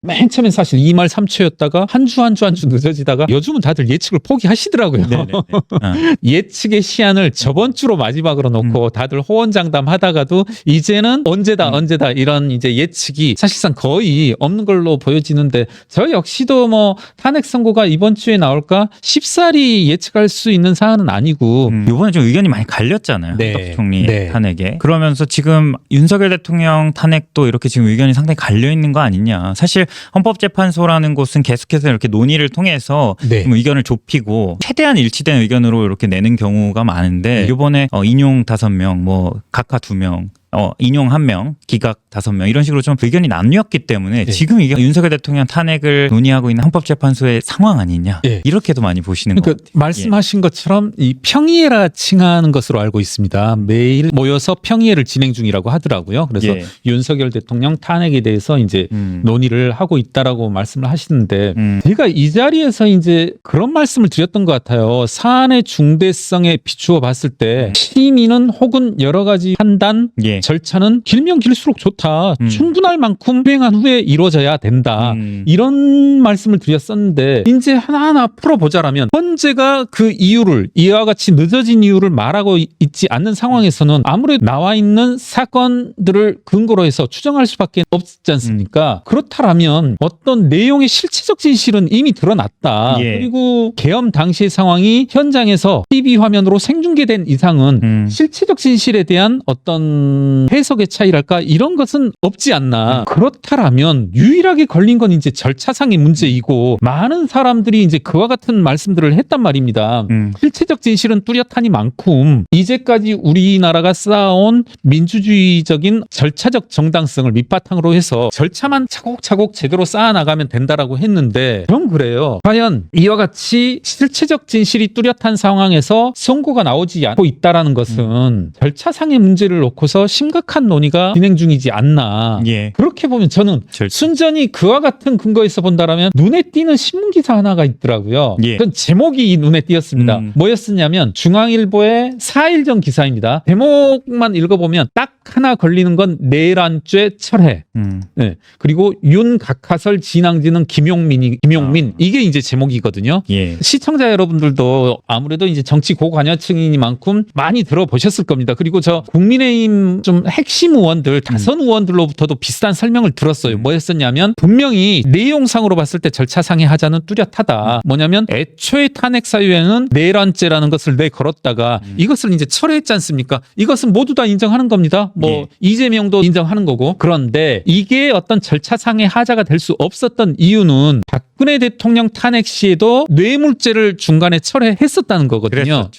맨 처음엔 사실 2말 3초였다가 한 주 늦어지다가 요즘은 다들 예측을 포기하시더라고요. 예측의 시한을 저번 주로 마지막으로 놓고 다들 호언장담하다가도 이제는 언제다 이런 이제 예측이 사실상 거의 없는 걸로 보여지는데 저 역시도 뭐 탄핵 선고가 이번 주에 나올까 쉽사리 예측할 수 있는 사안은 아니고 이번에 좀 의견이 많이 갈렸잖아요. 한덕수 총리 탄핵에. 그러면서 지금 윤석열 대통령 탄핵도 이렇게 지금 의견이 상당히 갈려 있는 거 아니냐. 사실 헌법재판소라는 곳은 계속해서 이렇게 논의를 통해서 의견을 좁히고 최대한 일치된 의견으로 이렇게 내는 경우가 많은데 이번에 인용 5명, 뭐 각하 2명, 인용 1명, 기각 5명 이런 식으로 좀 의견이 나뉘었기 때문에 지금 이게 윤석열 대통령 탄핵을 논의하고 있는 헌법재판소의 상황 아니냐 이렇게도 많이 보시는 거예요. 말씀하신 것처럼 이 평의회라 칭하는 것으로 알고 있습니다. 매일 모여서 평의회를 진행 중이라고 하더라고요. 그래서 윤석열 대통령 탄핵에 대해서 이제 논의를 하고 있다라고 말씀을 하시는데 제가 이 자리에서 이제 그런 말씀을 드렸던 것 같아요. 사안의 중대성에 비추어 봤을 때 시민은 혹은 여러 가지 판단 절차는 길면 길수록 좋다. 충분할 만큼 수행한 후에 이루어져야 된다. 이런 말씀을 드렸었는데 이제 하나하나 풀어보자라면 현재가 그 이유를 이와 같이 늦어진 이유를 말하고 있지 않는 상황에서는 아무래도 나와 있는 사건들을 근거로 해서 추정할 수밖에 없지 않습니까? 그렇다면 어떤 내용의 실체적 진실은 이미 드러났다. 그리고 계엄 당시의 상황이 현장에서 TV 화면으로 생중계된 이상은 실체적 진실에 대한 어떤 해석의 차이랄까 이런 것은 없지 않나. 그렇다면 유일하게 걸린 건 이제 절차상의 문제이고 많은 사람들이 이제 그와 같은 말씀들을 했단 말입니다. 실체적 진실은 뚜렷하니만큼 이제까지 우리나라가 쌓아온 민주주의적인 절차적 정당성을 밑바탕으로 해서 절차만 차곡차곡 제대로 쌓아나가면 된다라고 했는데 그럼 그래요. 과연 이와 같이 실체적 진실이 뚜렷한 상황에서 선고가 나오지 않고 있다라는 것은 절차상의 문제를 놓고서 심각한 논의가 진행 중이지 않나. 그렇게 보면 저는 순전히 그와 같은 근거에서 본다라면 눈에 띄는 신문기사 하나가 있더라고요. 그건 제목이 눈에 띄었습니다. 뭐였었냐면 중앙일보의 4일 전 기사입니다. 제목만 읽어보면 딱 하나 걸리는 건 내란죄 철회. 그리고 윤각하설 진앙지는 김용민 이게 이제 제목이거든요. 시청자 여러분들도 아무래도 이제 정치 고관여층이니만큼 많이 들어보셨을 겁니다. 그리고 저 국민의힘 좀 핵심 의원들 다선 의원들로부터도 비슷한 설명을 들었어요. 뭐였었냐면 분명히 내용상으로 봤을 때 절차상의 하자는 뚜렷하다. 뭐냐면 애초에 탄핵 사유에는 내란죄라는 것을 내걸었다가 이것을 이제 철회했지 않습니까? 이것은 모두 다 인정하는 겁니다. 뭐 이재명도 인정하는 거고. 그런데 이게 어떤 절차상의 하자가 될 수 없었던 이유는 박근혜 대통령 탄핵 시에도 뇌물죄를 중간에 철회했었다는 거거든요.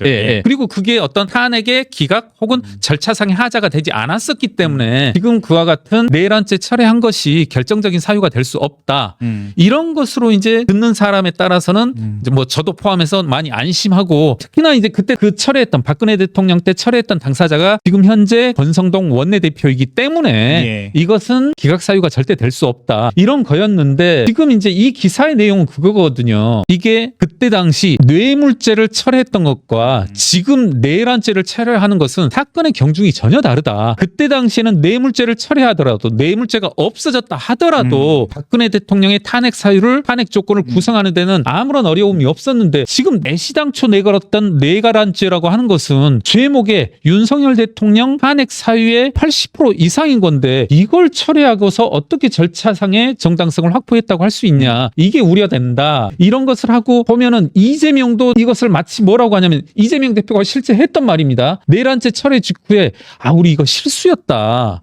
그리고 그게 어떤 탄핵의 기각 혹은 절차상의 하자가 되지 않았었기 때문에 지금 그와 같은 내란죄 철회한 것이 결정적인 사유가 될 수 없다. 이런 것으로 이제 듣는 사람에 따라서는 이제 뭐 저도 포함해서 많이 안심하고 특히나 이제 그때 그 철회했던 박근혜 대통령 때 철회했던 당사자가 지금 현재 권성동 원내대표이기 때문에 이것은 기각 사유가 절대 될 수 없다. 이런 거였는데 지금 이제 이 기사의 내용은 그거거든요. 이게 그때 당시 뇌물죄를 철회했던 것과 지금 내란죄를 철회하는 것은 사건의 경중이 전혀 다르다. 그때 당시에는 뇌물죄를 철회하더라도 뇌물죄가 없어졌다 하더라도 박근혜 대통령의 탄핵 사유를 탄핵 조건을 구성하는 데는 아무런 어려움이 없었는데 지금 내시당초 내걸었던 뇌가란죄라고 하는 것은 죄목에 윤석열 대통령 탄핵 사유의 80% 이상인 건데 이걸 철회하고서 어떻게 절차상의 정당성을 확보했다고 할 수 있냐. 이게 우려된다. 이런 것을 하고 보면은 이재명도 이것을 마치 뭐라고 하냐면 이재명 대표가 실제 했던 말입니다. 내란죄 철회 직후에 우리 이거 실수였다.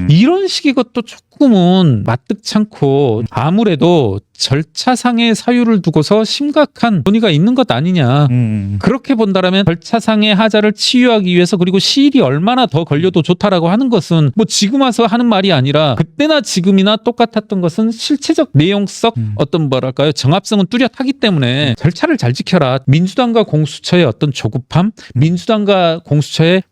이런 식의 것도 조금은 마뜩찮고 아무래도 절차상의 사유를 두고서 심각한 논의가 있는 것 아니냐. 그렇게 본다라면 절차상의 하자를 치유하기 위해서 그리고 시일이 얼마나 더 걸려도 좋다라고 하는 것은 뭐 지금 와서 하는 말이 아니라 그때나 지금이나 똑같았던 것은 실체적 내용적 어떤 뭐랄까요 정합성은 뚜렷하기 때문에 절차를 잘 지켜라. 민주당과 공수처의 어떤 조급함, 민주당과 공수처의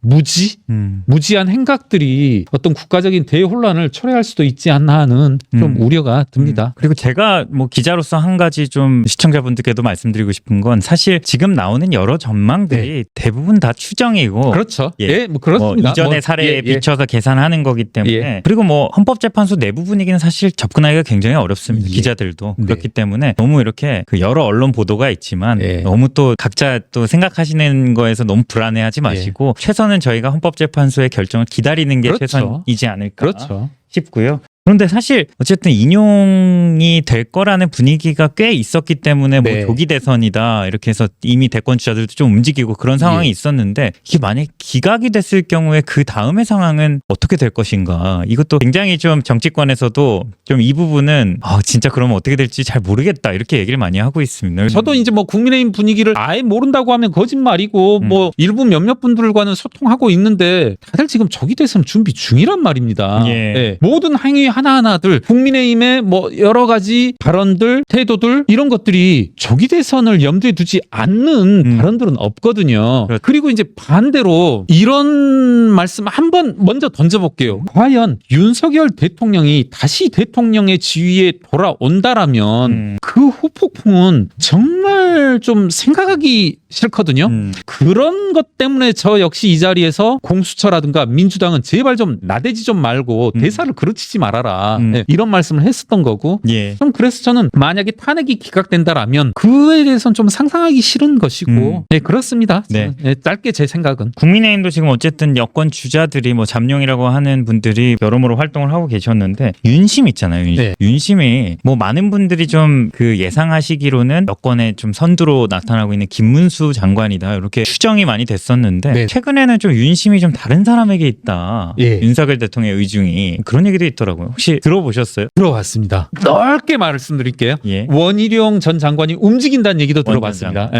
무지한 행각들이 어떤 국가적인 대혼란을 초래할 수도 있지 않나 하는 좀 우려가 듭니다. 그리고 제가 뭐 기자로서 한 가지 좀 시청자분들께도 말씀드리고 싶은 건 사실 지금 나오는 여러 전망들이 대부분 다 추정이고 그렇죠. 예, 뭐 그렇습니다. 뭐 이전의 사례에 비춰서 계산하는 거기 때문에 그리고 뭐 헌법재판소 내부 분위기는 사실 접근하기가 굉장히 어렵습니다. 기자들도 그렇기 때문에 너무 이렇게 그 여러 언론 보도가 있지만 너무 또 각자 또 생각하시는 거에서 너무 불안해하지 마시고 최선은 저희가 헌법재판소의 결정을 기다리는 게 최선이지 않을까 싶고요. 그런데 사실 어쨌든 인용이 될 거라는 분위기가 꽤 있었기 때문에 뭐 조기 대선이다 이렇게 해서 이미 대권 주자들도 좀 움직이고 그런 상황이 있었는데 이게 만약 기각이 됐을 경우에 그 다음의 상황은 어떻게 될 것인가 이것도 굉장히 좀 정치권에서도 좀 이 부분은 진짜 그러면 어떻게 될지 잘 모르겠다 이렇게 얘기를 많이 하고 있습니다. 저도 이제 뭐 국민의힘 분위기를 아예 모른다고 하면 거짓말이고 뭐 일부 몇몇 분들과는 소통하고 있는데 다들 지금 조기 대선 준비 중이란 말입니다. 모든 행위 하나하나들 국민의힘의 뭐 여러 가지 발언들, 태도들 이런 것들이 조기 대선을 염두에 두지 않는 발언들은 없거든요. 그리고 이제 반대로 이런 말씀 한번 먼저 던져볼게요. 과연 윤석열 대통령이 다시 대통령의 지위에 돌아온다라면 그 후폭풍은 정말 좀 생각하기 싫거든요. 그런 것 때문에 저 역시 이 자리에서 공수처라든가 민주당은 제발 좀 나대지 좀 말고 대사를 그르치지 말아라. 이런 말씀을 했었던 거고 좀 그래서 저는 만약에 탄핵이 기각된다라면 그에 대해서는 좀 상상하기 싫은 것이고 그렇습니다. 짧게 제 생각은. 국민의힘도 지금 어쨌든 여권 주자들이 뭐 잠룡이라고 하는 분들이 여러모로 활동을 하고 계셨는데 윤심 있잖아요. 윤심이 뭐 많은 분들이 좀 그 예상하시기로는 여권의 좀 선두로 나타나고 있는 김문수 장관이다 이렇게 추정이 많이 됐었는데 최근에는 좀 윤심이 좀 다른 사람에게 있다. 윤석열 대통령의 의중이 그런 얘기도 있더라고요. 혹시 들어보셨어요? 들어봤습니다. 넓게 말씀드릴게요. 원희룡 전 장관이 움직인다는 얘기도 들어봤습니다.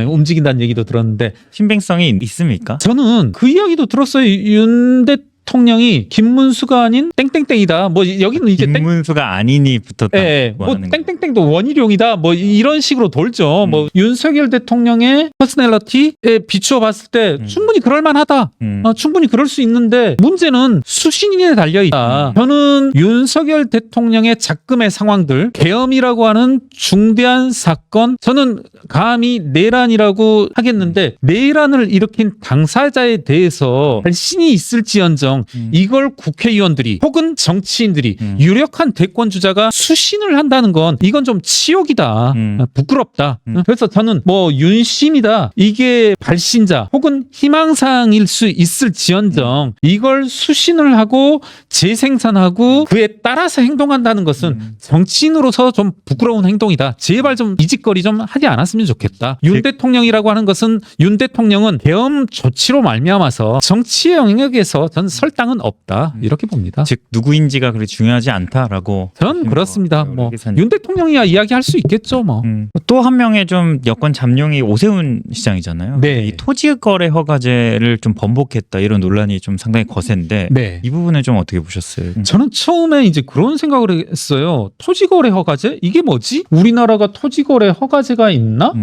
움직인다는 얘기도 들었는데 신빙성이 있습니까? 저는 그 이야기도 들었어요. 윤 대통령이 김문수가 아닌 땡땡땡이다. 뭐 여기는 이제 김문수가 아니니 붙었다. 뭐 땡땡땡도 원희룡이다. 뭐 이런 식으로 돌죠. 뭐 윤석열 대통령의 퍼스널리티에 비추어 봤을 때 충분히 그럴 만하다. 충분히 그럴 수 있는데 문제는 수신인에 달려 있다. 저는 윤석열 대통령의 작금의 상황들, 계엄이라고 하는 중대한 사건, 저는 감히 내란이라고 하겠는데 내란을 일으킨 당사자에 대해서 발신이 있을지언정 이걸 국회의원들이 혹은 정치인들이 유력한 대권 주자가 수신을 한다는 건 이건 좀 치욕이다. 부끄럽다. 그래서 저는 뭐 윤심이다. 이게 발신자 혹은 희망사항일 수 있을지언정 이걸 수신을 하고 재생산하고 그에 따라서 행동한다는 것은 정치인으로서 좀 부끄러운 행동이다. 제발 좀 이 짓거리 좀 하지 않았으면 좋겠다. 윤 대통령이라고 하는 것은 윤 대통령은 계엄 조치로 말미암아서 정치의 영역에서 전 설당은 없다 이렇게 봅니다. 즉 누구인지가 그렇게 중요하지 않다라고. 전 그렇습니다. 뭐 윤 대통령이야 이야기할 수 있겠죠. 뭐 또 한 명의 좀 여권 잠룡이 오세훈 시장이잖아요. 이 토지거래 허가제를 좀 번복했다 이런 논란이 좀 상당히 거센데 이 부분은 좀 어떻게 보셨어요? 저는 처음에 이제 그런 생각을 했어요. 토지거래 허가제 이게 뭐지? 우리나라가 토지거래 허가제가 있나?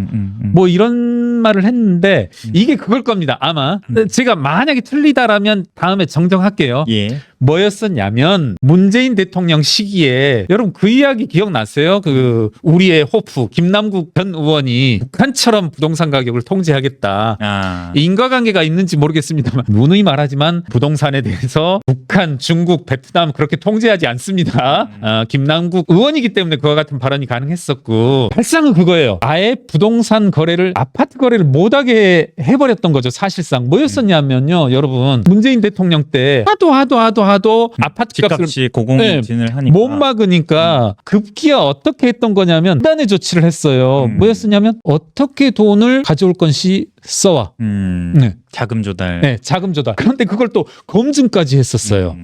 뭐 이런 말을 했는데 이게 그걸 겁니다. 아마 제가 만약에 틀리다라면 다음에 정정할게요. 뭐였었냐면 문재인 대통령 시기에 여러분 그 이야기 기억나세요? 그 우리의 호프 김남국 전 의원이 북한처럼 부동산 가격을 통제하겠다. 인과관계가 있는지 모르겠습니다만 누누이 말하지만 부동산에 대해서 북한, 중국, 베트남 그렇게 통제하지 않습니다. 김남국 의원이기 때문에 그와 같은 발언이 가능했었고 발상은 그거예요. 아예 부동산 거래를 아파트 거래를 못하게 해버렸던 거죠. 사실상 뭐였었냐면요. 여러분 문재인 대통령 때 하도 아파트 값을 고공행진을 하니까 못 막으니까 급기야 어떻게 했던 거냐면 단의 조치를 했어요. 뭐였었냐면 어떻게 돈을 가져올 건지 써와. 자금 조달. 자금 조달. 그런데 그걸 또 검증까지 했었어요.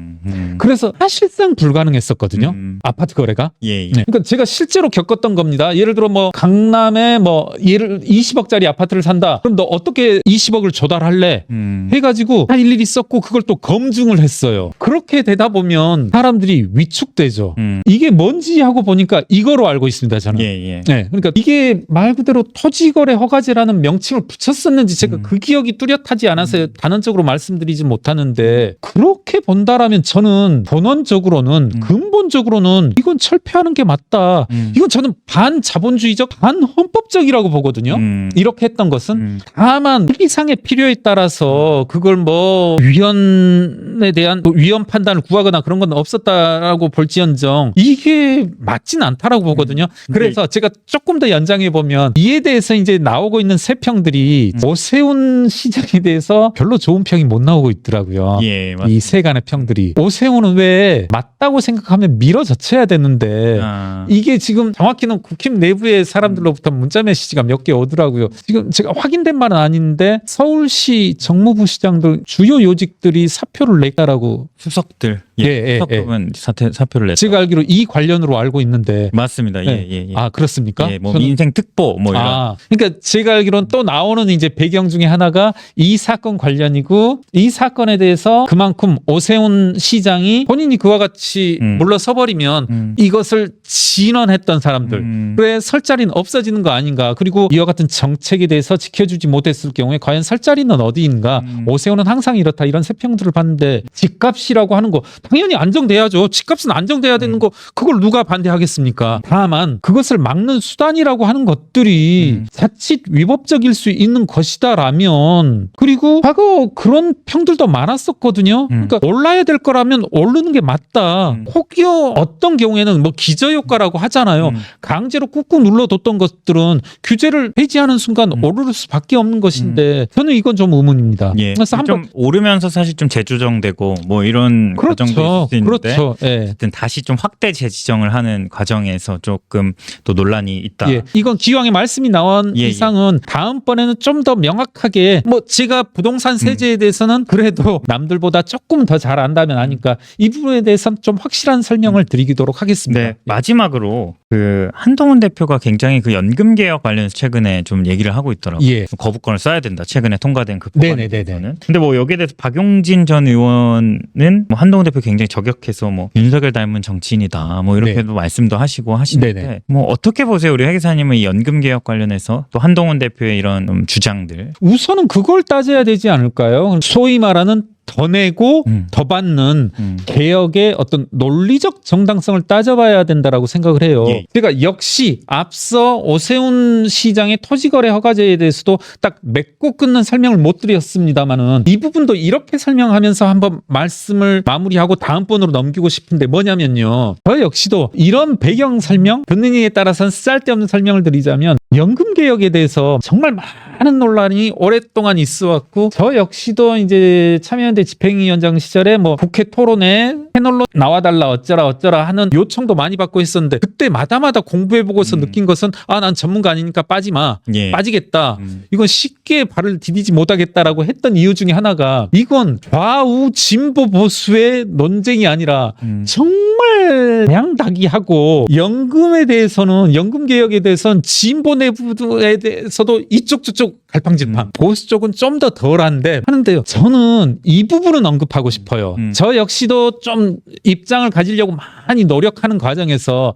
그래서 사실상 불가능했었거든요. 아파트 거래가. 그러니까 제가 실제로 겪었던 겁니다. 예를 들어 뭐 강남에 뭐 예를 20억짜리 아파트를 산다. 그럼 너 어떻게 20억을 조달할래? 해가지고 다 일일이 썼고 그걸 또 검증을 했어요. 그렇게 되다 보면 사람들이 위축되죠. 이게 뭔지 하고 보니까 이거로 알고 있습니다. 저는. 그러니까 이게 말 그대로 토지거래 허가제라는 명칭을 붙였어요. 있었는지 제가 그 기억이 뚜렷하지 않아서 단언적으로 말씀드리지 못하는데 그렇게 본다라면 저는 본원적으로는 근본적으로는 이건 철폐하는 게 맞다. 이건 저는 반자본주의적 반헌법적이라고 보거든요. 이렇게 했던 것은 다만 이상의 필요에 따라서 그걸 뭐 위헌에 대한 위헌 판단을 구하거나 그런 건 없었다라고 볼지언정 이게 맞진 않다라고 보거든요. 그래서 제가 조금 더 연장해 보면 이에 대해서 이제 나오고 있는 세평들이 오세훈 시장에 대해서 별로 좋은 평이 못 나오고 있더라고요. 예, 이 세간의 평들이 오세훈은 왜 맞다고 생각하면 밀어젖혀야 되는데 이게 지금 정확히는 국힘 내부의 사람들로부터 문자 메시지가 몇 개 오더라고요. 지금 제가 확인된 말은 아닌데 서울시 정무부 시장들 주요 요직들이 사표를 냈다라고 수석들 수석급은 사표를 냈다. 제가 알기로 이 관련으로 알고 있는데 맞습니다. 네. 예. 아 그렇습니까? 예, 뭐 인생 특보 뭐 이런. 그러니까 제가 알기로는 또 나오는 이제 배경 중에 하나가 이 사건 관련이고 이 사건에 대해서 그만큼 오세훈 시장이 본인이 그와 같이 물러서 버리면 이것을 진언했던 사람들 그래 설 자리는 없어지는 거 아닌가. 그리고 이와 같은 정책에 대해서 지켜주지 못했을 경우에 과연 설 자리는 어디인가. 오세훈은 항상 이렇다 이런 세평들을 봤는데 집값이라고 하는 거 당연히 안정돼야죠. 집값은 안정돼야 되는 거 그걸 누가 반대하겠습니까? 다만 그것을 막는 수단이라고 하는 것들이 자칫 위법적일 수 있는 것이다라면 그리고 과거 그런 평들도 많았었거든요. 그러니까 올라야 될 거라면 오르는 게 맞다. 혹여 어떤 경우에는 뭐 기저효과라고 하잖아요. 강제로 꾹꾹 눌러뒀던 것들은 규제를 해지하는 순간 오를 수밖에 없는 것인데 저는 이건 좀 의문입니다. 예. 그래서 좀 오르면서 사실 좀 재조정되고 뭐 이런 과정도 있을 수 있는데 그렇죠. 예. 어쨌든 다시 좀 확대 재지정을 하는 과정에서 조금 또 논란이 있다. 예. 이건 기왕에 말씀이 나온 이상은 다음번에는 좀 더 명확하게 뭐 제가 부동산 세제에 대해서는 그래도 남들보다 조금 더 잘 안다면 아니까 이 부분에 대해서는 좀 확실한 설명을 드리도록 하겠습니다. 네. 마지막으로 그 한동훈 대표가 굉장히 그 연금 개혁 관련해서 최근에 좀 얘기를 하고 있더라고요. 예. 거부권을 써야 된다. 최근에 통과된 그 법안에 네네네네. 대해서는. 근데 뭐 여기에 대해서 박용진 전 의원은 뭐 한동훈 대표 굉장히 저격해서 뭐 윤석열 닮은 정치인이다. 뭐 이렇게도 말씀도 하시고 하시는데 네네. 뭐 어떻게 보세요? 우리 회계사님은 이 연금 개혁 관련해서 또 한동훈 대표의 이런 주장들. 우선은 그걸 따져야 되지 않을까요? 소위 말하는 더 내고 더 받는 개혁의 어떤 논리적 정당성을 따져봐야 된다라고 생각을 해요. 예. 제가 역시 앞서 오세훈 시장의 토지거래 허가제에 대해서도 딱 맺고 끊는 설명을 못 드렸습니다만은 이 부분도 이렇게 설명하면서 한번 말씀을 마무리하고 다음번으로 넘기고 싶은데 뭐냐면요. 저 역시도 이런 배경 설명 듣는 이에 따라서는 쓸데없는 설명을 드리자면 연금 개혁에 대해서 정말 많은 논란이 오랫동안 있어왔고 저 역시도 이제 참여연대 집행위원장 시절에 뭐 국회 토론에 패널로 나와달라 어쩌라 하는 요청도 많이 받고 했었는데 그때 마다마다 공부해보고서 느낀 것은 난 전문가 아니니까 빠지겠다. 이건 쉽게 발을 디디지 못하겠다라고 했던 이유 중에 하나가 이건 좌우 진보 보수의 논쟁이 아니라 정말 양다기하고 연금에 대해서는 연금 개혁에 대해서는 진보 내부에 대해서도 이쪽 저쪽 갈팡질팡 보수 쪽은 좀 더 덜한데 하는데요. 저는 이 부분은 언급하고 싶어요. 저 역시도 좀 입장을 가지려고 많이 노력하는 과정에서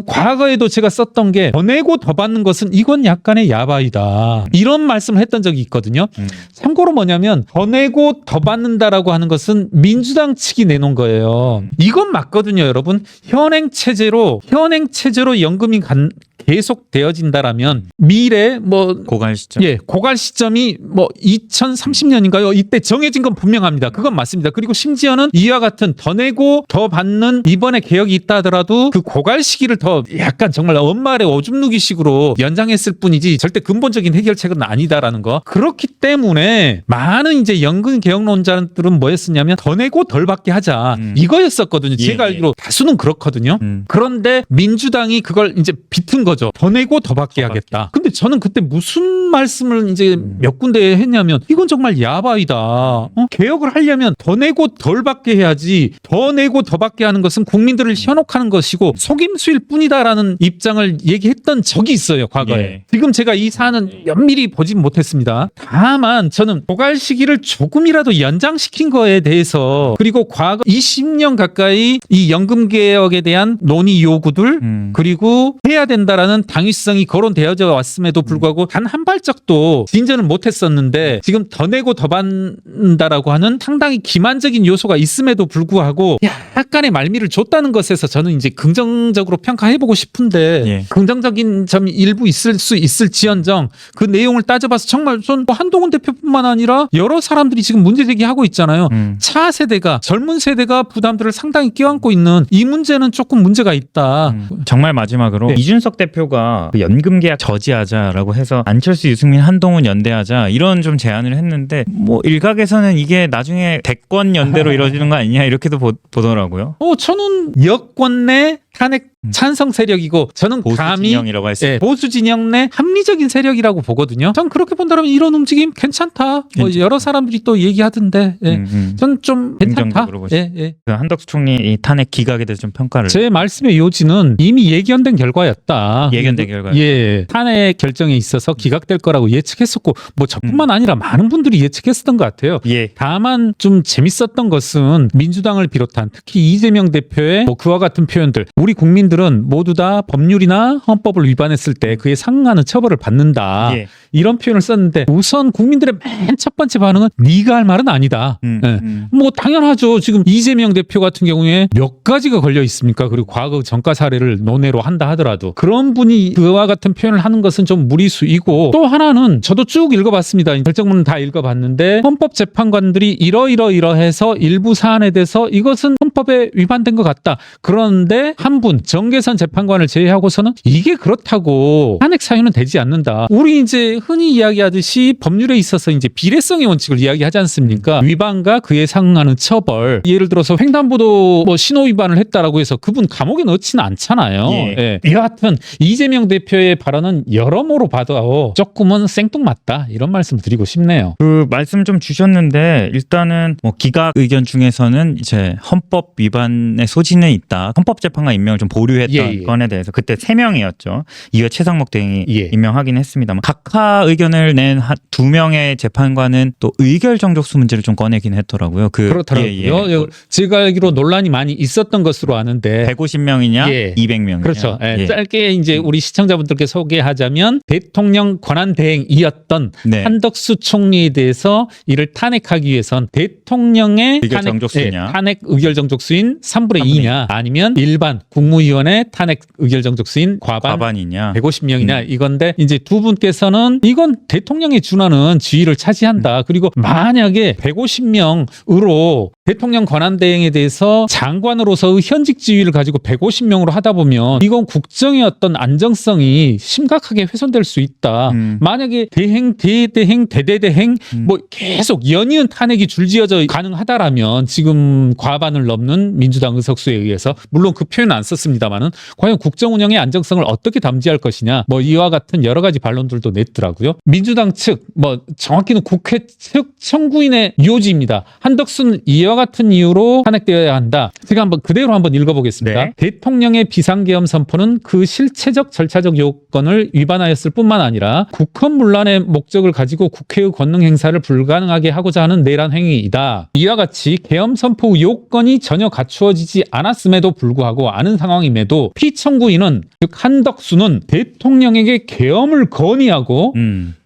과거에도 제가 썼던 게 더 내고 더 받는 것은 이건 약간의 야바이다. 이런 말씀을 했던 적이 있거든요. 참고로 뭐냐면 더 내고 더 받는다라고 하는 것은 민주당 측이 내놓은 거예요. 이건 맞거든요, 여러분. 현행 체제로 연금이 계속 되어진다라면 미래 뭐 고갈 시점. 고갈 시점이 뭐 2030년인가요? 이때 정해진 건 분명합니다. 그건 맞습니다. 그리고 심지어는 이와 같은 더 내고 더 받는 이번에 개혁이 있다 하더라도 그 고갈 시기를 더 약간 정말 엄마의 오줌 누기식으로 연장했을 뿐이지 절대 근본적인 해결책은 아니다라는 거. 그렇기 때문에 많은 이제 연금 개혁론자들은 뭐였었냐면 더 내고 덜 받게 하자. 이거였었거든요. 제가 알기로 다수는 그렇거든요. 그런데 민주당이 그걸 이제 비튼 거죠. 더 내고 더 받게 하겠다. 근데 저는 그때 무슨 말씀을 이제 몇 군데 했냐면 이건 정말 야바이다. 개혁을 하려면 더 내고 덜 받게 해야지 더 내고 더 받게 하는 것은 국민들을 현혹하는 것이고 속임수일 뿐이다라는 입장을 얘기했던 적이 있어요. 과거에. 예. 지금 제가 이 사안은 면밀히 보진 못했습니다. 다만 저는 고갈 시기를 조금이라도 연장시킨 거에 대해서 그리고 과거 20년 가까이 이 연금 개혁에 대한 논의 요구들 그리고 해야 된다라는 되겠다라는 당위성이 거론되어져 왔음에도 불구하고 단 한 발짝도 진전을 못했었는데 지금 더 내고 더 받는다라고 하는 상당히 기만적인 요소가 있음에도 불구하고 약간의 말미를 줬다는 것에서 저는 이제 긍정적으로 평가해보고 싶은데 예. 긍정적인 점이 일부 있을 수 있을지언정 그 내용을 따져봐서 정말 전 한동훈 대표뿐만 아니라 여러 사람들이 지금 문제 제기하고 있잖아요. 차 세대가 젊은 세대가 부담들을 상당히 껴안고 있는 이 문제는 조금 문제가 있다. 정말 마지막으로 네. 이준석 대표가 그 연금 계약 저지하자라고 해서 안철수, 유승민, 한동훈 연대하자 이런 좀 제안을 했는데 뭐 일각에서는 이게 나중에 대권 연대로 이루어지는 거 아니냐 이렇게도 보더라고요. 저는 여권 내 탄핵 찬성 세력이고 저는 보수 감히 진영이라고 할 수 있어요. 보수 진영 내 합리적인 세력이라고 보거든요. 전 그렇게 본다면 이런 움직임 괜찮다. 뭐 여러 사람들이 또 얘기하던데 전 좀 괜찮다. 긍정적으로 보시죠. 예. 그 한덕수 총리 이 탄핵 기각에 대해서 좀 평가를. 제 말씀의 요지는 이미 예견된 결과였다. 예견된 결과. 예, 탄핵 결정에 있어서 기각될 거라고 예측했었고 뭐 저뿐만 아니라 많은 분들이 예측했었던 것 같아요. 예. 다만 좀 재밌었던 것은 민주당을 비롯한 특히 이재명 대표의 뭐 그와 같은 표현들 우리 국민들은 모두 다 법률이나 헌법을 위반했을 때 그에 상응하는 처벌을 받는다. 예. 이런 표현을 썼는데 우선 국민들의 맨 첫 번째 반응은 네가 할 말은 아니다. 예. 뭐 당연하죠. 지금 이재명 대표 같은 경우에 몇 가지가 걸려 있습니까? 그리고 과거 전가 사례를 논외로 한다 하더라도 그런 분이 그와 같은 표현을 하는 것은 좀 무리수이고 또 하나는 저도 쭉 읽어봤습니다. 결정문은 다 읽어봤는데 헌법재판관들이 이러해서 일부 사안에 대해서 이것은 헌법에 위반된 것 같다. 그런데 한 분 정계선 재판관을 제외하고서는 이게 그렇다고 탄핵 사유는 되지 않는다. 우리 이제 흔히 이야기하듯이 법률에 있어서 이제 비례성의 원칙을 이야기하지 않습니까? 위반과 그에 상응하는 처벌. 예를 들어서 횡단보도 뭐 신호 위반을 했다라고 해서 그분 감옥에 넣지는 않잖아요. 예. 예. 여하튼 이재명 대표의 발언은 여러모로 봐도 조금은 생뚱맞다. 이런 말씀 드리고 싶네요. 그 말씀 좀 주셨는데 일단은 뭐 기각 의견 중에서는 이제 헌법 위반의 소지는 있다. 헌법재판관 임명을 좀 보류했던 건에 대해서 그때 3명이었죠. 이후 최상목 등이 임명하긴 했습니다만 각하 의견을 낸 2명의 재판관은 또 의결 정족수 문제를 좀 꺼내긴 했더라고요. 그렇더라고요. 제가 알기로 논란이 많이 있었던 것으로 아는데 150명이냐 200명이냐. 그렇죠. 짧게 이제 우리 시청자분들께 소개하자면 대통령 권한대행이었던 한덕수 총리에 대해서 이를 탄핵하기 위해선 대통령의 의결 정족수냐 탄핵 의결 정족수인 3분의 2냐 아니면 일반 국무위원의 탄핵 의결 정족수인 과반이냐 150명이냐 이건데 이제 두 분께서는 이건 대통령에 준하는 지위를 차지한다. 그리고 만약에 150명으로 대통령 권한대행에 대해서 장관으로서의 현직 지위를 가지고 150명으로 하다 보면 이건 국정의 어떤 안정성이 심각하게 훼손될 수 있다. 만약에 대행, 대대행, 대대대행 뭐 계속 연이은 탄핵이 줄지어져 가능하다라면 지금 과반을 넘는 민주당 의석수에 의해서 물론 그 표현은 안 썼습니다만은 과연 국정 운영의 안정성을 어떻게 담지할 것이냐 뭐 이와 같은 여러 가지 반론들도 냈더라고요. 민주당 측 뭐 정확히는 국회 측 청구인의 요지입니다. 한덕수는 이와 같은 이유로 탄핵되어야 한다. 제가 한번 그대로 한번 읽어보겠습니다. 대통령의 비상계엄 선포는 그 실체적 절차적 요건을 위반하였을 뿐만 아니라 국헌문란의 목적을 가지고 국회의 권능 행사를 불가능하게 하고자 하는 내란 행위이다. 이와 같이 계엄 선포 요건이 전혀 갖추어지지 않았음에도 불구하고 아는 상황임에도 피청구인은 즉 한덕수는 대통령에게 계엄을 건의하고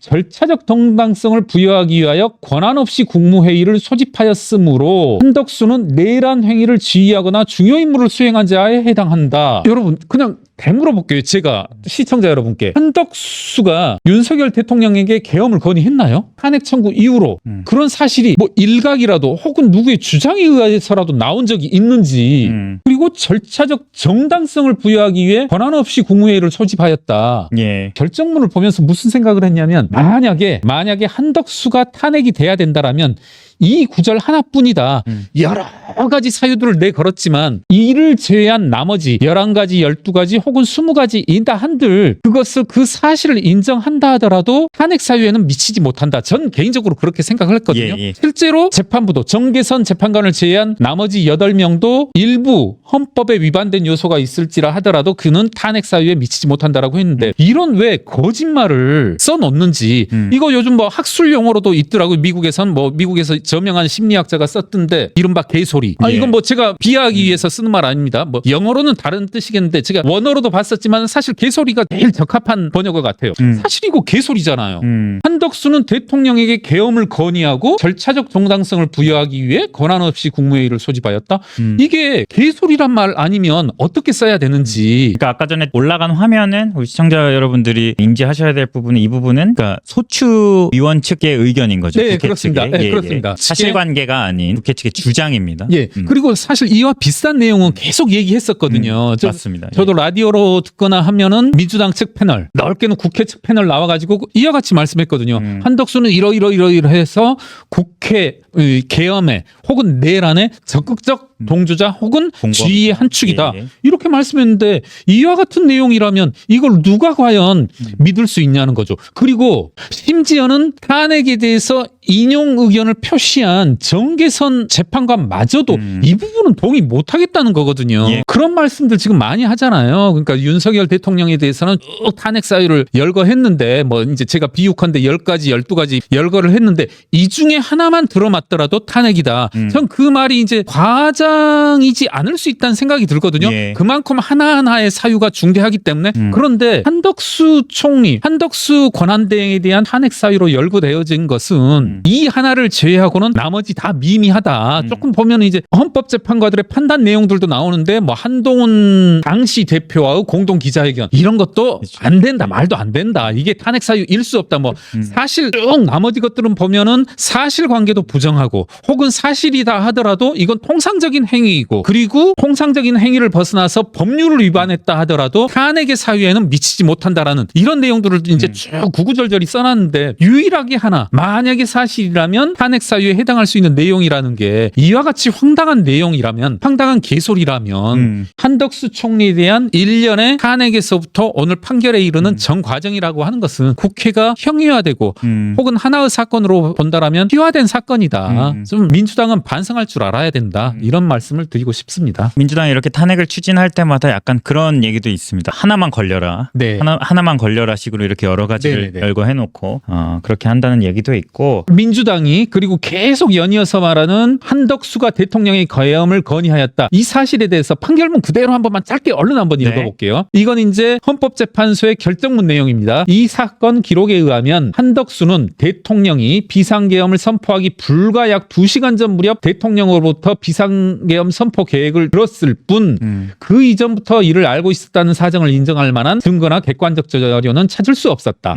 절차적 정당성을 부여하기 위하여 권한 없이 국무회의를 소집하였으므로 한덕수는 내란 행위를 지휘하거나 중요 임무를 수행한 자에 해당한다. 여러분 그냥 되물어볼게요. 제가 시청자 여러분께 한덕수가 윤석열 대통령에게 계엄을 건의했나요? 탄핵 청구 이후로 그런 사실이 뭐 일각이라도 혹은 누구의 주장에 의해서라도 나온 적이 있는지 그리고 절차적 정당성을 부여하기 위해 권한 없이 국무회의를 소집하였다. 결정문을 보면서 무슨 생각을 했냐면 만약에 한덕수가 탄핵이 돼야 된다라면 이 구절 하나뿐이다. 여러 가지 사유들을 내걸었지만 이를 제외한 나머지 11가지, 12가지 혹은 20가지 인다 한들 그것을 그 사실을 인정한다 하더라도 탄핵 사유에는 미치지 못한다. 전 개인적으로 그렇게 생각을 했거든요. 실제로 재판부도 정계선 재판관을 제외한 나머지 8명도 일부 헌법에 위반된 요소가 있을지라 하더라도 그는 탄핵 사유에 미치지 못한다라고 했는데 이런 왜 거짓말을 써놓는지 이거 요즘 뭐 학술 용어로도 있더라고요. 미국에서 저명한 심리학자가 썼던데 이른바 개소리. 예. 이건 뭐 제가 비하하기 위해서 쓰는 말 아닙니다. 뭐 영어로는 다른 뜻이겠는데 제가 원어로도 봤었지만 사실 개소리가 제일 적합한 번역어 같아요. 사실 이거 개소리잖아요. 한덕수는 대통령에게 계엄을 건의하고 절차적 정당성을 부여하기 위해 권한 없이 국무회의를 소집하였다. 이게 개소리란 말 아니면 어떻게 써야 되는지. 그러니까 아까 전에 올라간 화면은 우리 시청자 여러분들이 인지하셔야 될 부분은 이 부분은 그러니까 소추위원 측의 의견인 거죠. 네, 국회 그렇습니다. 측의. 네, 그렇습니다. 사실관계가 아닌 국회 측의 주장입니다. 예. 그리고 사실 이와 비슷한 내용은 계속 얘기했었거든요. 맞습니다. 저도 라디오로 듣거나 하면은 민주당 측 패널, 넓게는 국회 측 패널 나와가지고 이와 같이 말씀했거든요. 한덕수는 이러이러해서 국회 계엄에 혹은 내란에 적극적 동조자 혹은 지휘의 한 축이다. 예. 이렇게 말씀했는데 이와 같은 내용이라면 이걸 누가 과연 믿을 수 있냐는 거죠. 그리고 심지어는 탄핵에 대해서 인용 의견을 표시한 정계선 재판관마저도 이 부분은 동의 못하겠다는 거거든요. 예. 그런 말씀들 지금 많이 하잖아요. 그러니까 윤석열 대통령에 대해서는 쭉 탄핵 사유를 열거했는데 뭐 이제 제가 비육한데 10가지, 12가지 열거를 했는데 이 중에 하나만 들어맞더라도 탄핵이다. 전 그 말이 이제 과장이지 않을 수 있다는 생각이 들거든요. 예. 그만큼 하나하나의 사유가 중대하기 때문에 그런데 한덕수 총리, 한덕수 권한대행에 대한 탄핵 사유로 열거되어진 것은 이 하나를 제외하고는 나머지 다 미미하다. 조금 보면 이제 헌법재판관들의 판단 내용들도 나오는데 뭐 한동훈 당시 대표와의 공동 기자회견 이런 것도 안 된다. 말도 안 된다. 이게 탄핵 사유일 수 없다. 뭐 사실 쭉 나머지 것들은 보면은 사실관계도 부정하고 혹은 사실이다 하더라도 이건 통상적인 행위이고 그리고 통상적인 행위를 벗어나서 법률을 위반했다 하더라도 탄핵의 사유에는 미치지 못한다라는 이런 내용들을 이제 쭉 구구절절히 써놨는데 유일하게 하나 만약에 사실이라면 탄핵 사유에 해당할 수 있는 내용이라는 게 이와 같이 황당한 내용이라면 황당한 개소리라면 한덕수 총리에 대한 1년의 탄핵에서부터 오늘 판결에 이르는 전 과정이라고 하는 것은 국회가 형이화되고 혹은 하나의 사건으로 본다라면 희화된 사건이다. 좀 민주당은 반성할 줄 알아야 된다. 이런 말씀을 드리고 싶습니다. 민주당이 이렇게 탄핵을 추진할 때마다 약간 그런 얘기도 있습니다. 하나만 걸려라. 네. 하나만 걸려라 식으로 이렇게 여러 가지를 네네네. 열거해놓고 그렇게 한다는 얘기도 있고 민주당이 그리고 계속 연이어서 말하는 한덕수가 대통령의 계엄을 건의하였다. 이 사실에 대해서 판결문 그대로 한 번만 짧게 얼른 한번 네. 읽어볼게요. 이건 이제 헌법재판소의 결정문 내용입니다. 이 사건 기록에 의하면 한덕수는 대통령이 비상계엄을 선포하기 불과 약 2시간 전 무렵 대통령으로부터 비상계엄 선포 계획을 들었을 뿐 그 이전부터 이를 알고 있었다는 사정을 인정할 만한 증거나 객관적 자료는 찾을 수 없었다.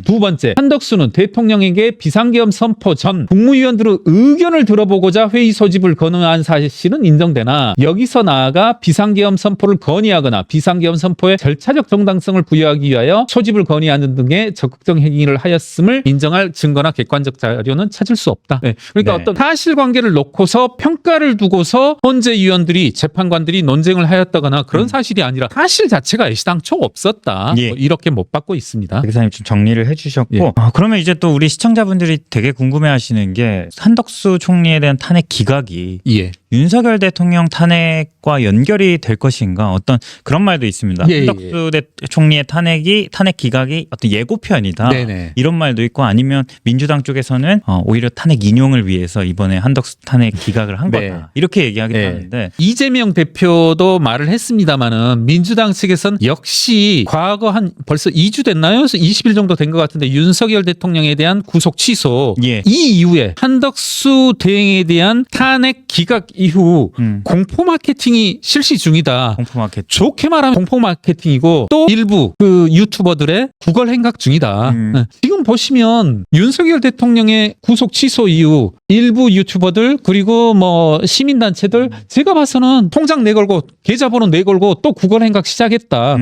두 번째, 한덕수는 대통령에게 비상계엄 선포 전 국무위원들의 의견을 들어보고자 회의 소집을 건의한 사실은 인정되나 여기서 나아가 비상계엄 선포를 건의하거나 비상계엄 선포에 절차적 정당성을 부여하기 위하여 소집을 건의하는 등의 적극적 행위를 하였음을 인정할 증거나 객관적 자료는 찾을 수 없다. 네. 그러니까 네. 어떤 사실관계를 놓고서 평가를 두고서 헌재위원들이 재판관들이 논쟁을 하였다거나 그런 사실이 아니라 사실 자체가 애시당초 없었다. 예. 뭐 이렇게 못 받고 있습니다. 대기사님 좀 정리를 해주셨고 예. 그러면 이제 또 우리 시청자분들이 되게 궁금해하시는 게 한덕수 총리에 대한 탄핵 기각이 예. 윤석열 대통령 탄핵과 연결이 될 것인가 어떤 그런 말도 있습니다. 예, 한덕수 총리의 탄핵 기각이 어떤 예고편이다. 네네. 이런 말도 있고 아니면 민주당 쪽에서는 오히려 탄핵 인용을 위해서 이번에 한덕수 탄핵 기각을 한 네. 거다. 이렇게 얘기하기도 네. 하는데 이재명 대표도 말을 했습니다마는 민주당 측에선 역시 과거 한 벌써 2주 됐나요? 그래서 20일 정도 된 것 같은데 윤석열 대통령에 대한 구속 취소 예. 이 이후에 한덕수 대행에 대한 탄핵 기각 이후 공포 마케팅이 실시 중이다. 공포 마케팅. 좋게 말하면 공포 마케팅이고 또 일부 그 유튜버들의 구걸 행각 중이다. 네. 지금 보시면 윤석열 대통령의 구속 취소 이후 일부 유튜버들 그리고 뭐 시민단체들 제가 봐서는 통장 내걸고 계좌번호 내걸고 또 구걸 행각 시작했다.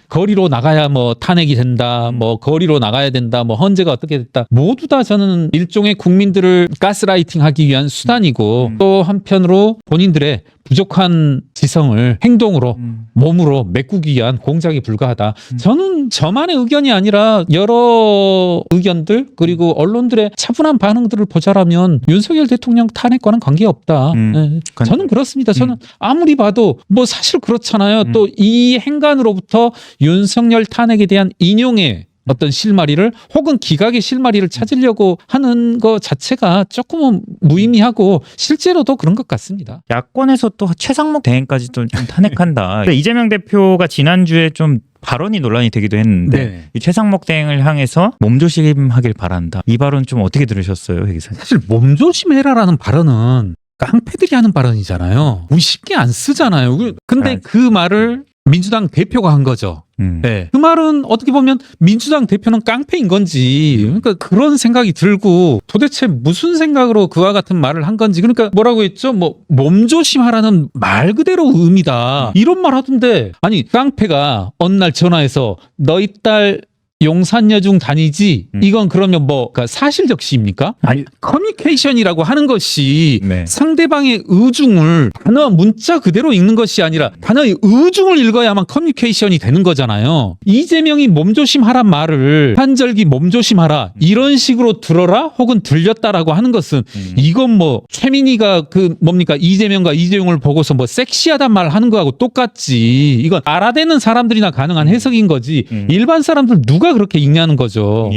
거리로 나가야 뭐 탄핵이 된다. 뭐 거리로 나가야 된다. 뭐 헌재가 어떻게 됐다. 모두 다 저는 일종의 국민들을 가스라이팅하기 위한 수단이고 또 한편으로 본인들의 부족한 지성을 행동으로 몸으로 메꾸기 위한 공작에 불과하다. 저는 저만의 의견이 아니라 여러 의견들 그리고 언론들의 차분한 반응들을 보자라면 윤석열 대통령 탄핵과는 관계없다. 네. 저는 그렇습니다. 저는 아무리 봐도 뭐 사실 그렇잖아요. 또 이 행간으로부터 윤석열 탄핵에 대한 인용의 어떤 실마리를 혹은 기각의 실마리를 찾으려고 하는 것 자체가 조금은 무의미하고 실제로도 그런 것 같습니다. 야권에서 또 최상목 대행까지도 좀 탄핵한다. 이재명 대표가 지난주에 좀 발언이 논란이 되기도 했는데 이 최상목 대행을 향해서 몸조심하길 바란다. 이 발언 좀 어떻게 들으셨어요, 회 기사님? 사실 몸조심해라라는 발언은 깡패들이 하는 발언이잖아요. 우리 쉽게 안 쓰잖아요. 근데 그 말을 민주당 대표가 한 거죠. 네. 그 말은 어떻게 보면 민주당 대표는 깡패인 건지, 그러니까 그런 생각이 들고 도대체 무슨 생각으로 그와 같은 말을 한 건지, 그러니까 뭐라고 했죠? 뭐 몸조심하라는 말 그대로 의미다. 이런 말 하던데, 아니 깡패가 어느 날 전화해서 너희 딸 용산여중 다니지? 이건 그러면 뭐 그러니까 사실적 시입니까? 아니 커뮤니케이션이라고 하는 것이 상대방의 의중을 단어 문자 그대로 읽는 것이 아니라 단어의 의중을 읽어야만 커뮤니케이션이 되는 거잖아요. 이재명이 몸조심하란 말을 한절기 몸조심하라 이런 식으로 들어라 혹은 들렸다라고 하는 것은 이건 뭐 최민희가 그 뭡니까 이재명과 이재용을 보고서 뭐 섹시하단 말 하는 거하고 똑같지. 이건 알아대는 사람들이나 가능한 해석인 거지 일반 사람들 누가 그렇게 읽냐는 거죠.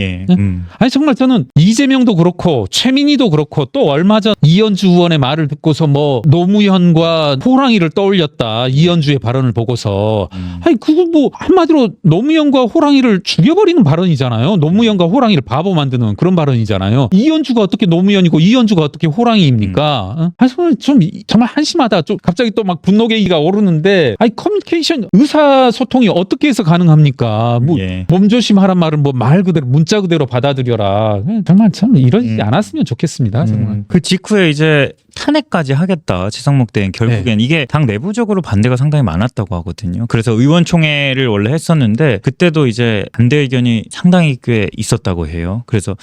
아니 정말 저는 이재명도 그렇고 최민희도 그렇고 또 얼마 전 이현주 의원의 말을 듣고서 뭐 노무현과 호랑이를 떠올렸다. 이현주의 발언을 보고서 아니 그거 뭐 한마디로 노무현과 호랑이를 죽여버리는 발언이잖아요. 노무현과 호랑이를 바보 만드는 그런 발언이잖아요. 이현주가 어떻게 노무현이고 이현주가 어떻게 호랑이입니까? 아니 정말 한심하다. 좀 갑자기 또 막 분노계기가 오르는데 아니 커뮤니케이션 의사소통이 어떻게 해서 가능합니까? 뭐 몸조심하란 말은 뭐 말 그대로 문자 그대로 받아들여라. 정말 참 이러지 않았으면 좋겠습니다. 정말. 그 직후에 이제 탄핵까지 하겠다. 최상목 대행 결국엔 이게 당 내부적으로 반대가 상당히 많았다고 하거든요. 그래서 의원총회를 원래 했었는데 그때도 이제 반대 의견이 상당히 꽤 있었다고 해요. 그래서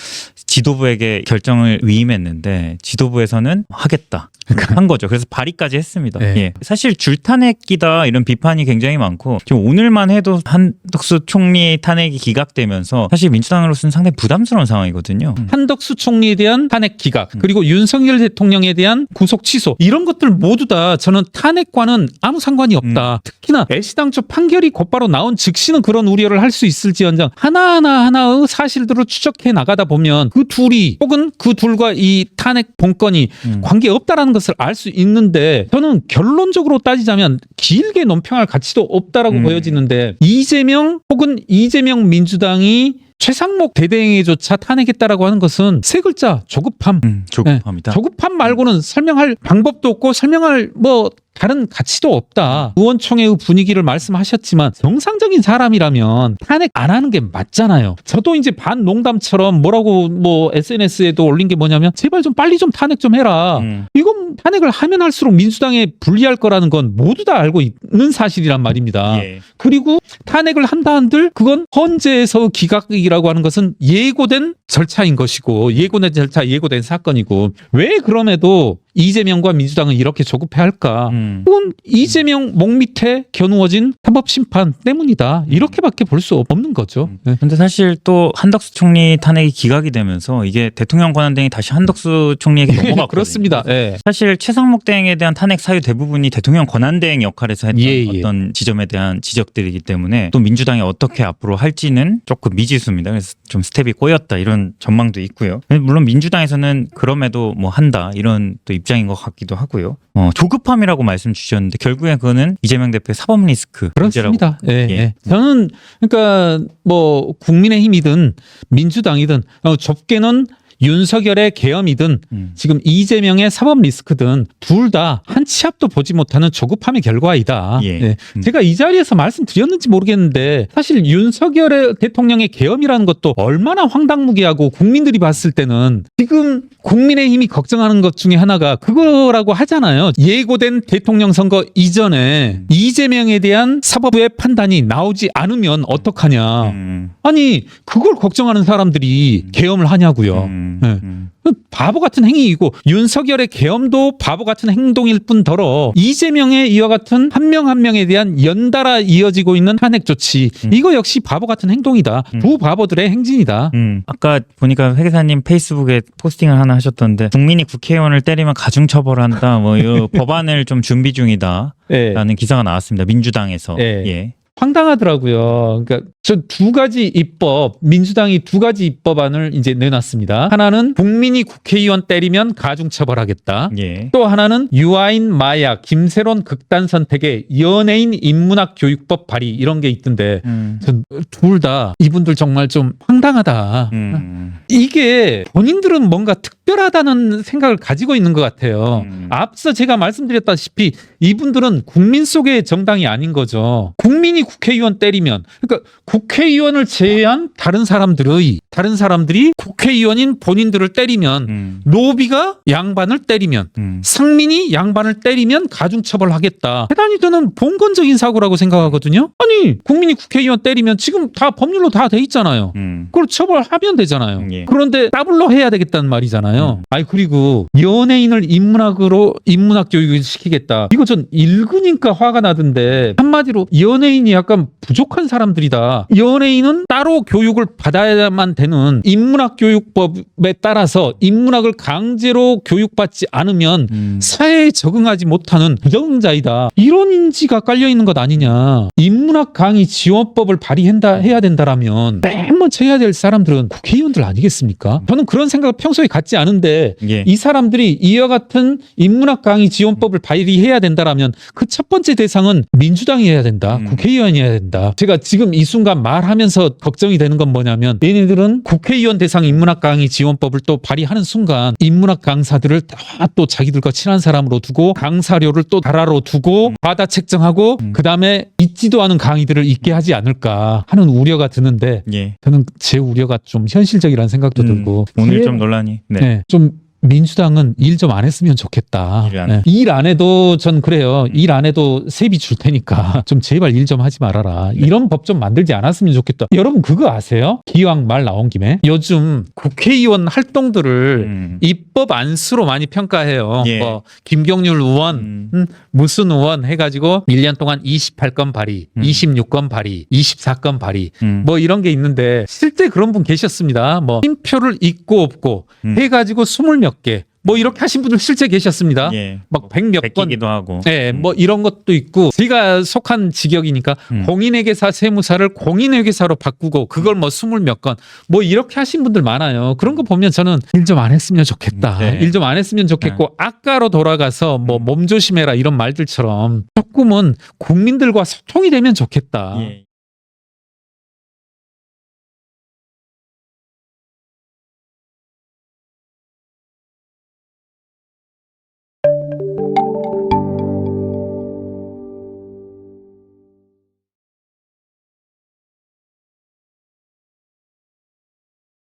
지도부에게 결정을 위임했는데 지도부에서는 하겠다. 한 거죠. 그래서 발의까지 했습니다. 사실 줄탄핵이다 이런 비판이 굉장히 많고 지금 오늘만 해도 한덕수 총리 탄핵이 기각되면서 사실 민주당으로서는 상당히 부담스러운 상황이거든요. 한덕수 총리에 대한 탄핵 기각 그리고 윤석열 대통령에 대한 구속 취소 이런 것들 모두 다 저는 탄핵과는 아무 상관이 없다. 특히나 애시당초 판결이 곧바로 나온 즉시는 그런 우려를 할 수 있을지언정 하나의 사실들을 추적해 나가다 보면 그 둘이 혹은 그 둘과 이 탄핵 본건이 관계없다라는 것을 알 수 있는데 저는 결론적으로 따지자면 길게 논평할 가치도 없다라고 보여지는데 이재명 혹은 이재명 민주당이 최상목 대대행에조차 탄핵했다라고 하는 것은 세 글자 조급함. 조급합니다. 조급함 말고는 설명할 방법도 없고 설명할 뭐 다른 가치도 없다. 의원총회의 분위기를 말씀하셨지만 정상적인 사람이라면 탄핵 안 하는 게 맞잖아요. 저도 이제 반농담처럼 뭐라고 뭐 SNS에도 올린 게 뭐냐면 제발 좀 빨리 좀 탄핵 좀 해라. 이건 탄핵을 하면 할수록 민주당에 불리할 거라는 건 모두 다 알고 있는 사실이란 말입니다. 그리고 탄핵을 한다 한들 그건 헌재에서 기각이라고 하는 것은 예고된 절차인 것이고 예고된 절차, 예고된 사건이고 왜 그럼에도 이재명과 민주당은 이렇게 조급해할까? 그건 이재명 목 밑에 겨누어진 헌법심판 때문이다. 이렇게밖에 볼 수 없는 거죠. 근데 사실 또 한덕수 총리 탄핵이 기각이 되면서 이게 대통령 권한대행이 다시 한덕수 총리에게 넘어갔거든요. 그렇습니다. 사실 최상목 대행에 대한 탄핵 사유 대부분이 대통령 권한대행 역할에서 했던 어떤 지점에 대한 지적들이기 때문에 또 민주당이 어떻게 앞으로 할지는 조금 미지수입니다. 그래서 좀 스텝이 꼬였다 이런 전망도 있고요. 물론 민주당에서는 그럼에도 뭐 한다 이런 또 입장인 것 같기도 하고요. 조급함이라고 말씀 주셨는데 결국엔 그거는 이재명 대표의 사법 리스크 그렇습니다. 저는 그러니까 뭐 국민의힘이든 민주당이든 좁게는 윤석열의 계엄이든 지금 이재명의 사법 리스크든 둘 다 한 치 앞도 보지 못하는 조급함의 결과이다. 제가 이 자리에서 말씀드렸는지 모르겠는데 사실 윤석열의 대통령의 계엄이라는 것도 얼마나 황당무계하고 국민들이 봤을 때는 지금 국민의힘이 걱정하는 것 중에 하나가 그거라고 하잖아요. 예고된 대통령 선거 이전에 이재명에 대한 사법부의 판단이 나오지 않으면 어떡하냐. 아니 그걸 걱정하는 사람들이 계엄을 하냐고요. 바보 같은 행위이고 윤석열의 계엄도 바보 같은 행동일 뿐더러 이재명의 이와 같은 한 명 한 명에 대한 연달아 이어지고 있는 탄핵 조치 이거 역시 바보 같은 행동이다. 두 바보들의 행진이다. 아까 보니까 회계사님 페이스북에 포스팅을 하나 하셨던데 국민이 국회의원을 때리면 가중처벌한다 뭐 이 법안을 좀 준비 중이다 라는 기사가 나왔습니다. 민주당에서. 황당하더라고요. 그러니까 저 두 가지 입법, 민주당이 두 가지 입법안을 이제 내놨습니다. 하나는 국민이 국회의원 때리면 가중처벌하겠다. 예. 또 하나는 유아인 마약, 김세론 극단 선택의 연예인 인문학 교육법 발의 이런 게 있던데 전 둘 다 이분들 정말 좀 황당하다. 이게 본인들은 뭔가 특별하다는 생각을 가지고 있는 것 같아요. 앞서 제가 말씀드렸다시피 이분들은 국민 속의 정당이 아닌 거죠. 국민이 국회의원 때리면, 그러니까 국회의원을 제외한 다른 사람들이 국회의원인 본인들을 때리면 노비가 양반을 때리면 상민이 양반을 때리면 가중처벌하겠다. 대단히 저는 봉건적인 사고라고 생각하거든요. 아니 국민이 국회의원 때리면 지금 다 법률로 다 돼 있잖아요. 그걸 처벌하면 되잖아요. 예. 그런데 더블로 해야 되겠다는 말이잖아요. 아니 그리고 연예인을 인문학 교육을 시키겠다. 이거 전 읽으니까 화가 나던데 한마디로 연예인이 약간 부족한 사람들이다. 연예인은 따로 교육을 받아야만 되는 인문학 교육법에 따라서 인문학을 강제로 교육받지 않으면 사회에 적응하지 못하는 부적응자이다. 이런 인지가 깔려 있는 것 아니냐. 인문학 강의 지원법을 발의해야 된다라면 맨 먼저 해야 될 사람들은 국회의원들 아니겠습니까? 저는 그런 생각을 평소에 갖지 않은데 예. 이 사람들이 이와 같은 인문학 강의 지원법을 발의해야 된다라면 그 첫 번째 대상은 민주당이 해야 된다. 국회의원이 해야 된다. 제가 지금 이 순간 말하면서 걱정이 되는 건 뭐냐면 얘네들은 국회의원 대상 인문학 강의 지원법을 또 발의하는 순간 인문학 강사들을 다 또 자기들과 친한 사람으로 두고 강사료를 또 나라로 두고 과다 책정하고 그다음에 있지도 않은 강의들을 있게 하지 않을까 하는 우려가 드는데 예. 저는 제 우려가 좀 현실적이라는 생각도 들고 오늘 좀 논란이 좀 민주당은 일 좀 안 했으면 좋겠다. 일 안 해도 전 그래요. 일 안 해도 세비 줄 테니까 좀 제발 일 좀 하지 말아라. 이런 법 좀 만들지 않았으면 좋겠다. 여러분 그거 아세요? 기왕 말 나온 김에 요즘 국회의원 활동들을 입법 안수로 많이 평가해요. 예. 뭐 김경률 의원, 무슨 의원 해가지고 1년 동안 28건 발의, 26건 발의, 24건 발의 뭐 이런 게 있는데 실제 그런 분 계셨습니다. 뭐 팀표를 있고 없고 해가지고 20몇 개. 뭐 이렇게 하신 분들 실제 계셨습니다. 예. 막 100몇 건. 기도 하고. 네, 뭐 이런 것도 있고 제가 속한 직역이니까 공인회계사 세무사를 공인회계사로 바꾸고 그걸 뭐 20몇 건 뭐 이렇게 하신 분들 많아요. 그런 거 보면 저는 일 좀 안 했으면 좋겠다. 네. 일 좀 안 했으면 좋겠고 아까로 돌아가서 뭐 몸조심해라 이런 말들처럼 조금은 국민들과 소통이 되면 좋겠다. 예.